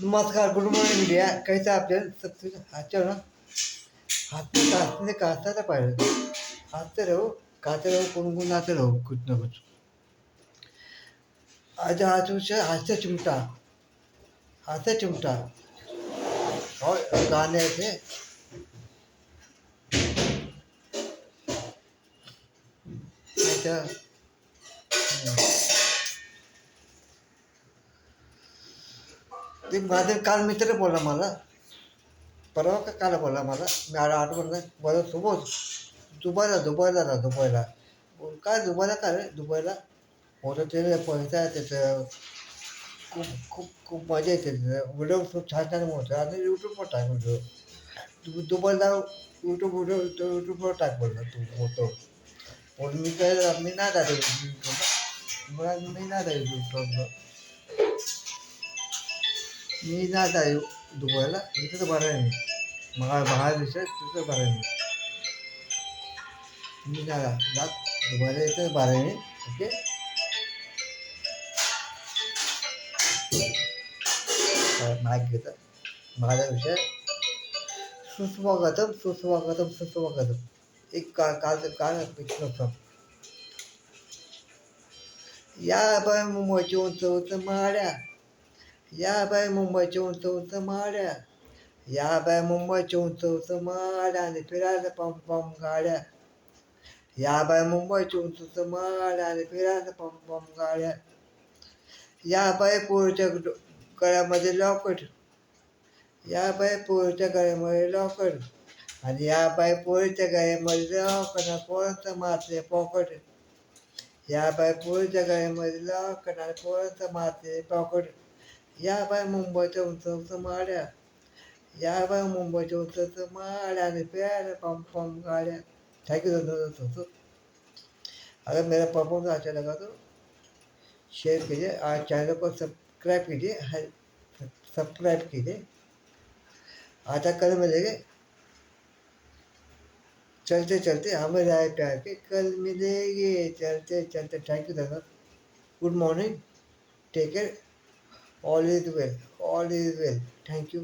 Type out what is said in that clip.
नमस्कार, good morning India. कैसा है आप जन सब कुछ अच्छा हो ना. हंसने का हंसता था पाहिजे. हंसते रहो, खाते रहो, गुनगुनाते रहो कुछ ना कुछ. आज विषय हास्य चिमटा. हास्य चिमटा और गाने थे. अच्छा. ते माझे काल मित्र बोला मला, परवा का काल बोला मला, मी आठवण नाही बोला सुबोध दुबईला राहा दुबईला. काय दुबईला काय रे दुबईला. होतं ते पैसा आहे त्याचं. खूप खूप खूप मजा येते तिथं. व्हिडिओ खूप छान छान होतं आणि यूट्यूबवर टाक व्हिडिओ. दुबईला यूट्यूबवर टाक बोलला तू होतो. पण मी नाही जात यूट्यूबला. मी नाही जात यूट्यूबला. मी नाही जात दुबईला. इथं तर बरं आहे मी. बाहेर दिसत तिथं बरं आहे मी नाही जात दुबईला. इथं बरं आहे मी. ओके. माहीत घेतं माझा विषय. सुस्वागतम. एक काल पिक्चर. या बाय मुंबईची उंच उंच माड्या. या बाय मुंबईची उंच उंच माड्या. या बाय मुंबईची उंच उंच माड्या आणि फिरायला पंप पंप गाड्या. या बाय मुंबईची उंच उंच माड्या आणि फिरायला पंप पंप गाड्या. या बाय पोरीच्या गळ्यामध्ये लॉकेट. या बाय पोरीच्या गळ्यामध्ये लॉकेट. आणि या बाय पोरीच्या गळ्यामध्ये लॉकेट पोरांचं मारते पॉकेट. या बाय पोरीच्या गळ्यामध्ये लॉकेट आणि पोरांचं मारते पॉकेट. या बाय मुंबईच्या उंच उंच माड्या. या बाय मुंबईच्या उंच उंच माड्या आणि फिरायला पंप पंप गाड्या. थैंक यू दोस्तों. अगर मेरा परफॉर्मेंस अच्छा लगा तो शेयर कीजिए और चैनल को सब्सक्राइब कीजिए. आता कल मिलेंगे. चलते चलते हमें राय प्यार के कल मिलेंगे. चलते चलते. थैंक यू दादा. Good morning. Take care. All is well. All is well. Thank you.